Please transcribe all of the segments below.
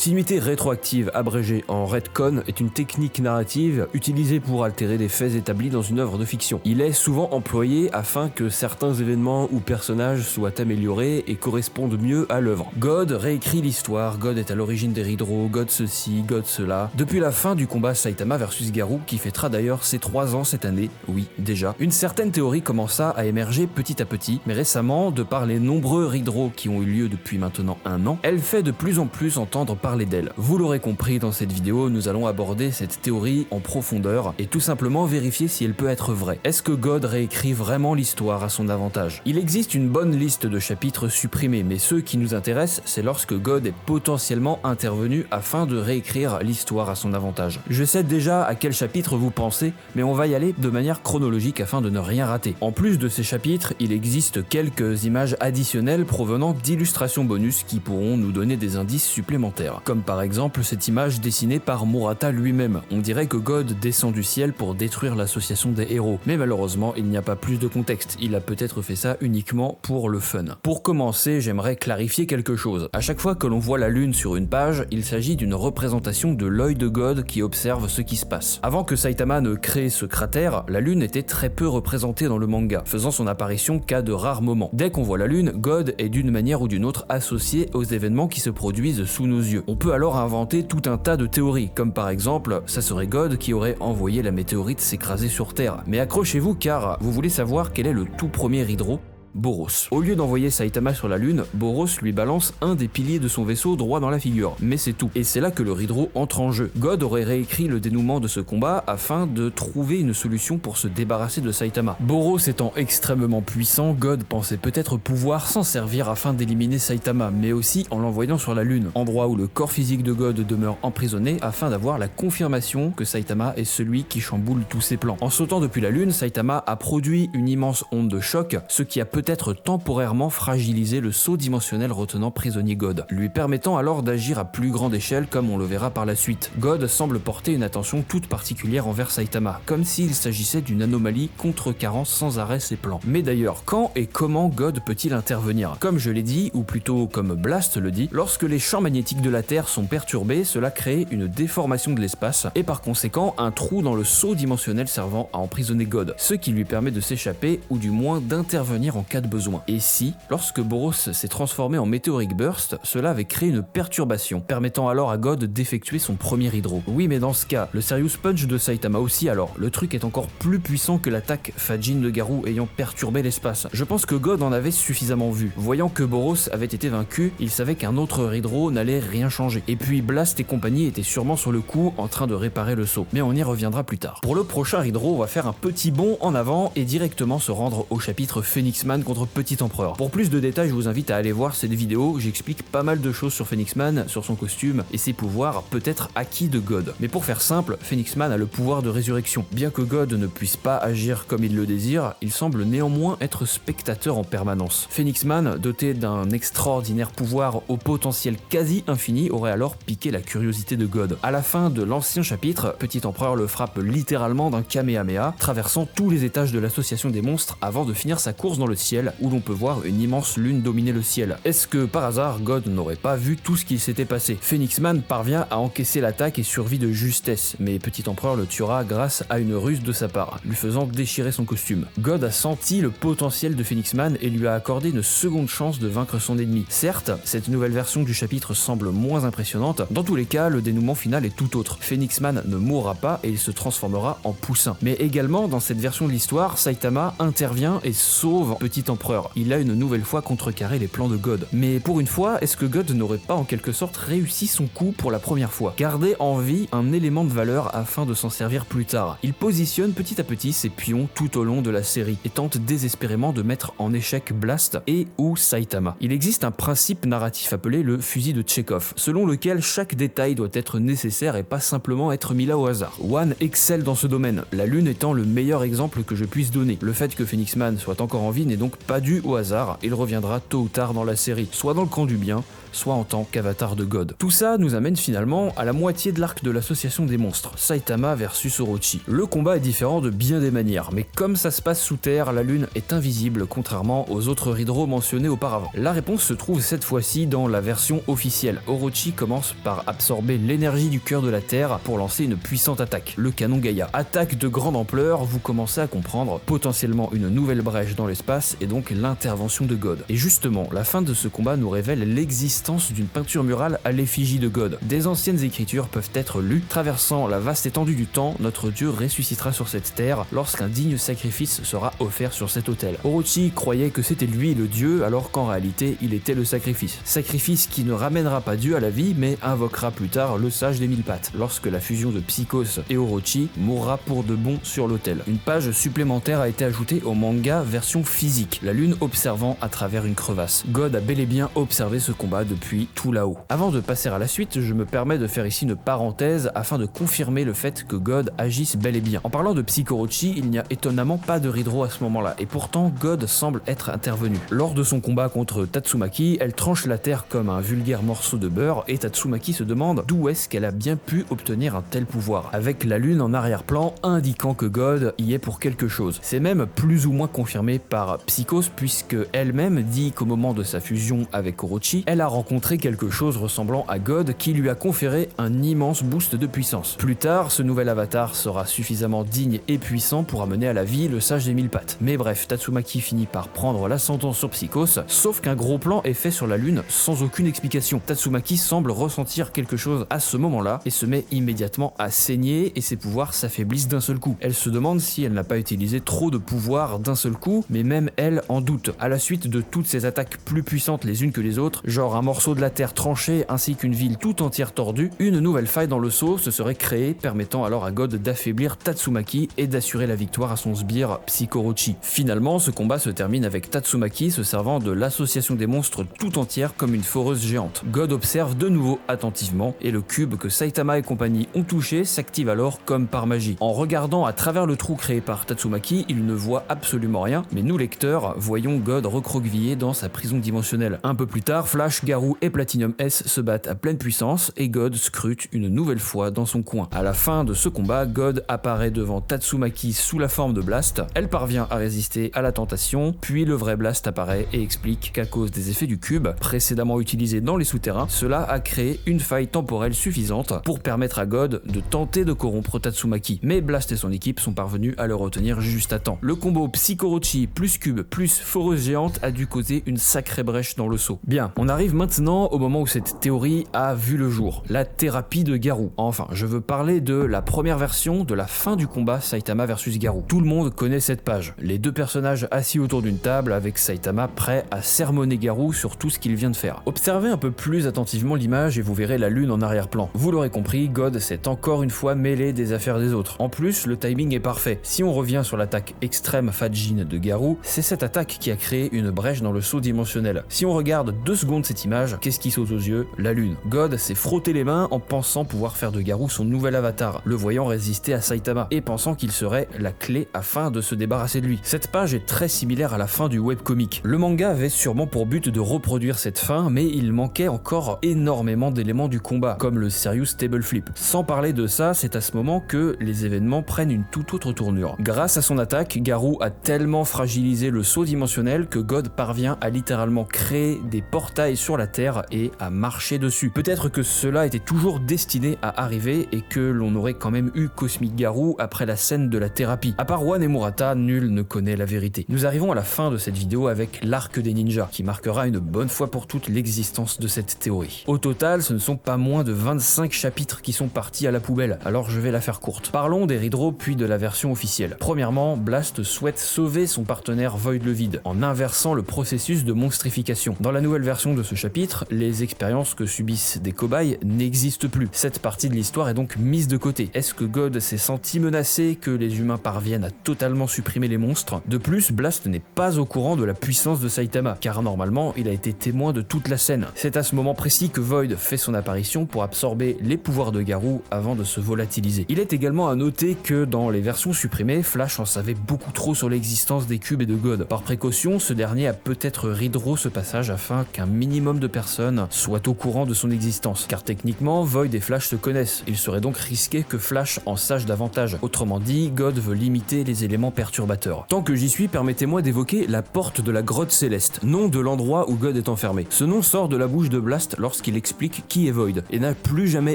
continuité rétroactive abrégée en retcon est une technique narrative utilisée pour altérer des faits établis dans une œuvre de fiction. Il est souvent employé afin que certains événements ou personnages soient améliorés et correspondent mieux à l'œuvre. God réécrit l'histoire, God est à l'origine des Ridro, God ceci, God cela. Depuis la fin du combat Saitama vs Garou, qui fêtera d'ailleurs ses 3 ans cette année, oui déjà, une certaine théorie commença à émerger petit à petit, mais récemment, de par les nombreux Ridro qui ont eu lieu depuis maintenant 1 an, elle fait de plus en plus entendre parler d'elle. Vous l'aurez compris, dans cette vidéo, nous allons aborder cette théorie en profondeur et tout simplement vérifier si elle peut être vraie. Est-ce que God réécrit vraiment l'histoire à son avantage? Il existe une bonne liste de chapitres supprimés, mais ceux qui nous intéressent, c'est lorsque God est potentiellement intervenu afin de réécrire l'histoire à son avantage. Je sais déjà à quel chapitre vous pensez, mais on va y aller de manière chronologique afin de ne rien rater. En plus de ces chapitres, il existe quelques images additionnelles provenant d'illustrations bonus qui pourront nous donner des indices supplémentaires. Comme par exemple cette image dessinée par Murata lui-même. On dirait que God descend du ciel pour détruire l'association des héros, mais malheureusement il n'y a pas plus de contexte, il a peut-être fait ça uniquement pour le fun. Pour commencer, j'aimerais clarifier quelque chose. À chaque fois que l'on voit la lune sur une page, il s'agit d'une représentation de l'œil de God qui observe ce qui se passe. Avant que Saitama ne crée ce cratère, la lune était très peu représentée dans le manga, faisant son apparition qu'à de rares moments. Dès qu'on voit la lune, God est d'une manière ou d'une autre associé aux événements qui se produisent sous nos yeux. On peut alors inventer tout un tas de théories, comme par exemple, ça serait God qui aurait envoyé la météorite s'écraser sur Terre. Mais accrochez-vous car vous voulez savoir quel est le tout premier Hydro ? Boros. Au lieu d'envoyer Saitama sur la lune, Boros lui balance un des piliers de son vaisseau droit dans la figure, mais c'est tout. Et c'est là que le Hydro entre en jeu. God aurait réécrit le dénouement de ce combat afin de trouver une solution pour se débarrasser de Saitama. Boros étant extrêmement puissant, God pensait peut-être pouvoir s'en servir afin d'éliminer Saitama, mais aussi en l'envoyant sur la lune, endroit où le corps physique de God demeure emprisonné afin d'avoir la confirmation que Saitama est celui qui chamboule tous ses plans. En sautant depuis la lune, Saitama a produit une immense onde de choc, ce qui a peut-être temporairement fragilisé le sceau dimensionnel retenant prisonnier God, lui permettant alors d'agir à plus grande échelle comme on le verra par la suite. God semble porter une attention toute particulière envers Saitama, comme s'il s'agissait d'une anomalie contrecarrant sans arrêt ses plans. Mais d'ailleurs, quand et comment God peut-il intervenir? Comme je l'ai dit, ou plutôt comme Blast le dit, lorsque les champs magnétiques de la Terre sont perturbés, cela crée une déformation de l'espace et par conséquent un trou dans le sceau dimensionnel servant à emprisonner God, ce qui lui permet de s'échapper ou du moins d'intervenir en cas de besoin. Et si, lorsque Boros s'est transformé en Meteoric Burst, cela avait créé une perturbation, permettant alors à God d'effectuer son premier Hydro. Oui, mais dans ce cas, le Serious Punch de Saitama aussi alors, le truc est encore plus puissant que l'attaque Fajin de Garou ayant perturbé l'espace. Je pense que God en avait suffisamment vu. Voyant que Boros avait été vaincu, il savait qu'un autre Hydro n'allait rien changer. Et puis Blast et compagnie étaient sûrement sur le coup en train de réparer le sceau. Mais on y reviendra plus tard. Pour le prochain Hydro, on va faire un petit bond en avant et directement se rendre au chapitre Phoenix Man contre Petit Empereur. Pour plus de détails, je vous invite à aller voir cette vidéo, j'explique pas mal de choses sur Phoenix Man, sur son costume et ses pouvoirs peut-être acquis de God. Mais pour faire simple, Phoenix Man a le pouvoir de résurrection. Bien que God ne puisse pas agir comme il le désire, il semble néanmoins être spectateur en permanence. Phoenix Man, doté d'un extraordinaire pouvoir au potentiel quasi infini, aurait alors piqué la curiosité de God. À la fin de l'ancien chapitre, Petit Empereur le frappe littéralement d'un Kamehameha, traversant tous les étages de l'association des monstres avant de finir sa course dans le ciel, où l'on peut voir une immense lune dominer le ciel. Est-ce que par hasard God n'aurait pas vu tout ce qui s'était passé? Phoenix Man parvient à encaisser l'attaque et survit de justesse, mais Petit Empereur le tuera grâce à une ruse de sa part, lui faisant déchirer son costume. God a senti le potentiel de Phoenix Man et lui a accordé une seconde chance de vaincre son ennemi. Certes, cette nouvelle version du chapitre semble moins impressionnante, dans tous les cas, le dénouement final est tout autre. Phoenix Man ne mourra pas et il se transformera en poussin. Mais également, dans cette version de l'histoire, Saitama intervient et sauve Petit Empereur. Il a une nouvelle fois contrecarré les plans de God. Mais pour une fois, est-ce que God n'aurait pas en quelque sorte réussi son coup pour la première fois? Garder en vie un élément de valeur afin de s'en servir plus tard. Il positionne petit à petit ses pions tout au long de la série et tente désespérément de mettre en échec Blast et ou Saitama. Il existe un principe narratif appelé le fusil de Tchekhov, selon lequel chaque détail doit être nécessaire et pas simplement être mis là au hasard. One excelle dans ce domaine, la lune étant le meilleur exemple que je puisse donner. Le fait que Phoenix Man soit encore en vie n'est donc donc pas dû au hasard, il reviendra tôt ou tard dans la série, soit dans le camp du bien, soit en tant qu'avatar de God. Tout ça nous amène finalement à la moitié de l'arc de l'association des monstres, Saitama versus Orochi. Le combat est différent de bien des manières, mais comme ça se passe sous terre, la lune est invisible contrairement aux autres Ridro mentionnés auparavant. La réponse se trouve cette fois-ci dans la version officielle. Orochi commence par absorber l'énergie du cœur de la Terre pour lancer une puissante attaque, le canon Gaïa. Attaque de grande ampleur, vous commencez à comprendre potentiellement une nouvelle brèche dans l'espace et donc l'intervention de God. Et justement, la fin de ce combat nous révèle l'existence d'une peinture murale à l'effigie de God. Des anciennes écritures peuvent être lues. Traversant la vaste étendue du temps, notre dieu ressuscitera sur cette terre lorsqu'un digne sacrifice sera offert sur cet autel. Orochi croyait que c'était lui le dieu alors qu'en réalité il était le sacrifice. Sacrifice qui ne ramènera pas Dieu à la vie mais invoquera plus tard le sage des mille pattes lorsque la fusion de Psychos et Orochi mourra pour de bon sur l'autel. Une page supplémentaire a été ajoutée au manga version physique, la lune observant à travers une crevasse. God a bel et bien observé ce combat depuis tout là-haut. Avant de passer à la suite, je me permets de faire ici une parenthèse afin de confirmer le fait que God agisse bel et bien. En parlant de Psychorochi, il n'y a étonnamment pas de Ridro à ce moment-là, et pourtant God semble être intervenu. Lors de son combat contre Tatsumaki, elle tranche la terre comme un vulgaire morceau de beurre, et Tatsumaki se demande d'où est-ce qu'elle a bien pu obtenir un tel pouvoir, avec la lune en arrière-plan indiquant que God y est pour quelque chose. C'est même plus ou moins confirmé par Psychos, puisque elle-même dit qu'au moment de sa fusion avec Orochi, elle a rencontré quelque chose ressemblant à God qui lui a conféré un immense boost de puissance. Plus tard, ce nouvel avatar sera suffisamment digne et puissant pour amener à la vie le sage des mille pattes. Mais bref, Tatsumaki finit par prendre l'ascendant sur Psychos, sauf qu'un gros plan est fait sur la lune sans aucune explication. Tatsumaki semble ressentir quelque chose à ce moment-là et se met immédiatement à saigner et ses pouvoirs s'affaiblissent d'un seul coup. Elle se demande si elle n'a pas utilisé trop de pouvoirs d'un seul coup, mais même elle en doute. À la suite de toutes ces attaques plus puissantes les unes que les autres, genre un morceau de la terre tranchée ainsi qu'une ville tout entière tordue, une nouvelle faille dans le seau se serait créée, permettant alors à God d'affaiblir Tatsumaki et d'assurer la victoire à son sbire Psychorochi. Finalement, ce combat se termine avec Tatsumaki se servant de l'association des monstres tout entière comme une foreuse géante. God observe de nouveau attentivement et le cube que Saitama et compagnie ont touché s'active alors comme par magie. En regardant à travers le trou créé par Tatsumaki, il ne voit absolument rien, mais nous lecteurs voyons God recroquevillé dans sa prison dimensionnelle. Un peu plus tard, Flash, Garou et Platinum S se battent à pleine puissance et God scrute une nouvelle fois dans son coin. À la fin de ce combat, God apparaît devant Tatsumaki sous la forme de Blast. Elle parvient à résister à la tentation, puis le vrai Blast apparaît et explique qu'à cause des effets du cube, précédemment utilisé dans les souterrains, cela a créé une faille temporelle suffisante pour permettre à God de tenter de corrompre Tatsumaki. Mais Blast et son équipe sont parvenus à le retenir juste à temps. Le combo Psychorochi plus cube plus foreuse géante a dû causer une sacrée brèche dans le seau. Bien, on arrive maintenant au moment où cette théorie a vu le jour, la thérapie de Garou. Enfin, je veux parler de la première version de la fin du combat Saitama versus Garou. Tout le monde connaît cette page, les deux personnages assis autour d'une table avec Saitama prêt à sermonner Garou sur tout ce qu'il vient de faire. Observez un peu plus attentivement l'image et vous verrez la lune en arrière-plan. Vous l'aurez compris, God s'est encore une fois mêlé des affaires des autres. En plus, le timing est parfait. Si on revient sur l'attaque extrême Fajin de Garou, c'est cette attaque qui a créé une brèche dans le seau dimensionnel. Si on regarde 2 secondes cette image, qu'est-ce qui saute aux yeux? La lune. God s'est frotté les mains en pensant pouvoir faire de Garou son nouvel avatar, le voyant résister à Saitama et pensant qu'il serait la clé afin de se débarrasser de lui. Cette page est très similaire à la fin du webcomic. Le manga avait sûrement pour but de reproduire cette fin, mais il manquait encore énormément d'éléments du combat, comme le Serious Table Flip. Sans parler de ça, c'est à ce moment que les événements prennent une toute autre tournure. Grâce à son attaque, Garou a tellement fragilisé le saut dimensionnel que God parvient à littéralement créer des portails sur la Terre et à marcher dessus. Peut-être que cela était toujours destiné à arriver et que l'on aurait quand même eu Cosmic Garou après la scène de la thérapie. À part One et Murata, nul ne connaît la vérité. Nous arrivons à la fin de cette vidéo avec l'arc des ninjas, qui marquera une bonne fois pour toutes l'existence de cette théorie. Au total, ce ne sont pas moins de 25 chapitres qui sont partis à la poubelle, alors je vais la faire courte. Parlons des Ridro puis de la version officielle. Premièrement, Blast souhaite sauver son partenaire Void le Vide, en inversant le processus de monstrification. Dans la nouvelle version de ce chapitre, les expériences que subissent des cobayes n'existent plus. Cette partie de l'histoire est donc mise de côté. Est-ce que God s'est senti menacé que les humains parviennent à totalement supprimer les monstres? De plus, Blast n'est pas au courant de la puissance de Saitama, car normalement il a été témoin de toute la scène. C'est à ce moment précis que Void fait son apparition pour absorber les pouvoirs de Garou avant de se volatiliser. Il est également à noter que dans les versions supprimées, Flash en savait beaucoup trop sur l'existence des cubes et de God. God. Par précaution, ce dernier a peut-être redraw ce passage afin qu'un minimum de personnes soient au courant de son existence, car techniquement, Void et Flash se connaissent. Il serait donc risqué que Flash en sache davantage. Autrement dit, God veut limiter les éléments perturbateurs. Tant que j'y suis, permettez-moi d'évoquer la porte de la grotte céleste, nom de l'endroit où God est enfermé. Ce nom sort de la bouche de Blast lorsqu'il explique qui est Void, et n'a plus jamais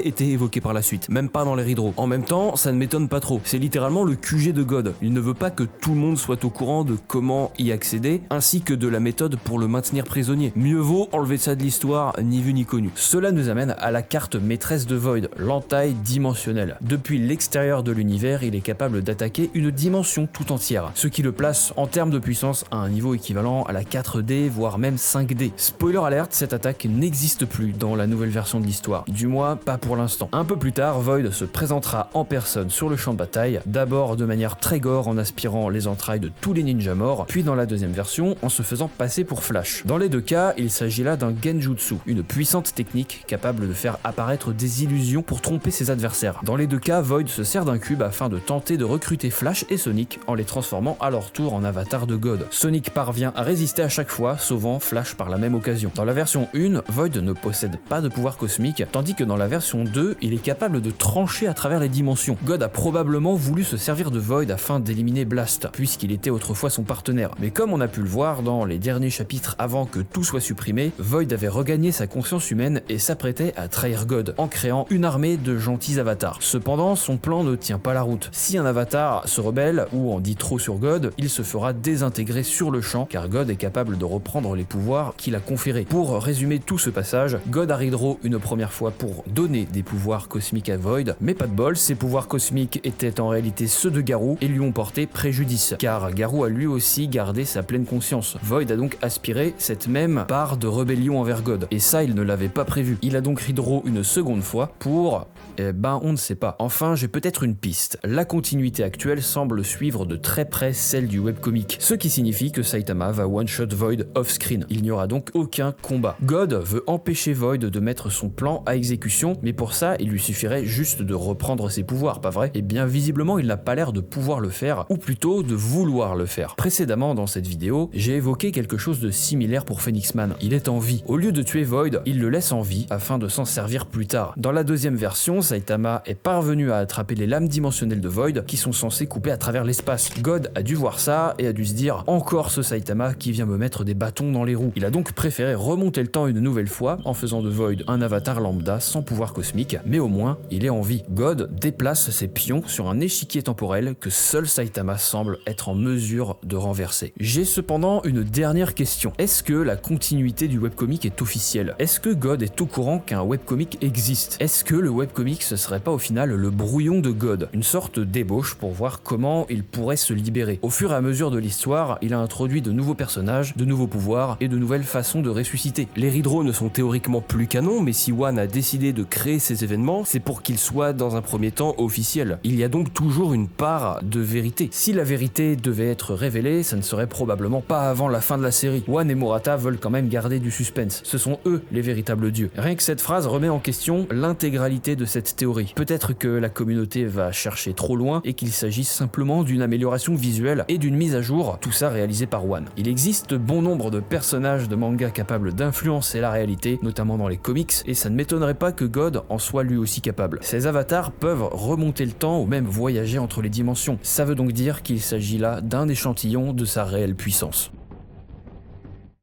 été évoqué par la suite, même pas dans les redraws. En même temps, ça ne m'étonne pas trop, c'est littéralement le QG de God. Il ne veut pas que tout le monde soit au courant de comment y accéder, ainsi que de la méthode pour le maintenir prisonnier. Mieux vaut enlever ça de l'histoire, ni vu ni connu. Cela nous amène à la carte maîtresse de Void, l'entaille dimensionnelle. Depuis l'extérieur de l'univers, il est capable d'attaquer une dimension tout entière, ce qui le place en termes de puissance à un niveau équivalent à la 4D, voire même 5D. Spoiler alert, cette attaque n'existe plus dans la nouvelle version de l'histoire, du moins pas pour l'instant. Un peu plus tard, Void se présentera en personne sur le champ de bataille, d'abord de manière très gore en aspirant les entrailles de tous les ninjas morts, puis dans la deuxième version en se faisant passer pour Flash. Dans les deux cas, il s'agit là d'un genjutsu, une puissante technique capable de faire apparaître des illusions pour tromper ses adversaires. Dans les deux cas, Void se sert d'un cube afin de tenter de recruter Flash et Sonic en les transformant à leur tour en avatar de God. Sonic parvient à résister à chaque fois, sauvant Flash par la même occasion. Dans la version 1, Void ne possède pas de pouvoir cosmique, tandis que dans la version 2, il est capable de trancher à travers les dimensions. God a probablement voulu se servir de Void afin d'éliminer Blast, puisqu'il était autrefois son partenaire. Mais comme on a pu le voir dans les derniers chapitres avant que tout soit supprimé, Void avait regagné sa conscience humaine et s'apprêtait à trahir God en créant une armée de gentils avatars. Cependant, son plan ne tient pas la route. Si un avatar se rebelle ou en dit trop sur God, il se fera désintégrer sur le champ, car God est capable de reprendre les pouvoirs qu'il a conférés. Pour résumer tout ce passage, God a redraw une première fois pour donner des pouvoirs cosmiques à Void, mais pas de bol, ces pouvoirs cosmiques étaient en réalité ceux de Garou et lui ont porté préjudice, car Garou a lui aussi gardé sa pleine conscience. Void a donc aspiré cette même part de rébellion envers God, et ça il ne l'avait pas prévu. Il a donc redraw une seconde fois pour... on ne sait pas. Enfin, j'ai peut-être une piste. La continuité actuelle semble suivre de très près celle du webcomic, ce qui signifie que Saitama va one-shot Void off-screen. Il n'y aura donc aucun combat. God veut empêcher Void de mettre son plan à exécution, mais pour ça, il lui suffirait juste de reprendre ses pouvoirs, pas vrai? Et bien visiblement, il n'a pas l'air de pouvoir le faire, ou plutôt de vouloir le faire. Précédemment dans cette vidéo, j'ai évoqué quelque chose de similaire pour Phoenix Man. Il est en vie. Au lieu de tuer Void, il le laisse en vie afin de s'en servir plus tard. Dans la deuxième version, Saitama est parvenu à attraper les lames dimensionnelles de Void qui sont censées couper à travers l'espace. God a dû voir ça et a dû se dire « Encore ce Saitama qui vient me mettre des bâtons dans les roues ». Il a donc préféré remonter le temps une nouvelle fois en faisant de Void un avatar lambda sans pouvoir cosmique, mais au moins il est en vie. God déplace ses pions sur un échiquier temporel que seul Saitama semble être en mesure de renverser. J'ai cependant une dernière question. Est-ce que la continuité du webcomic est officielle? Est-ce que God est au courant qu'un webcomic existe? Est-ce que le webcomic ce serait pas au final le brouillon de God, une sorte d'ébauche pour voir comment il pourrait se libérer? Au fur et à mesure de l'histoire, il a introduit de nouveaux personnages, de nouveaux pouvoirs et de nouvelles façons de ressusciter. Les redraws ne sont théoriquement plus canons, mais si One a décidé de créer ces événements, c'est pour qu'ils soient dans un premier temps officiels. Il y a donc toujours une part de vérité. Si la vérité devait être révélée, ça ne serait probablement pas avant la fin de la série. One et Murata veulent quand même garder du suspense. Ce sont eux les véritables dieux. Rien que cette phrase remet en question l'intégralité de cette théorie. Peut-être que la communauté va chercher trop loin et qu'il s'agit simplement d'une amélioration visuelle et d'une mise à jour, tout ça réalisé par One. Il existe bon nombre de personnages de manga capables d'influencer la réalité, notamment dans les comics, et ça ne m'étonnerait pas que God en soit lui aussi capable. Ces avatars peuvent remonter le temps ou même voyager entre les dimensions. Ça veut donc dire qu'il s'agit là d'un échantillon de sa réelle puissance.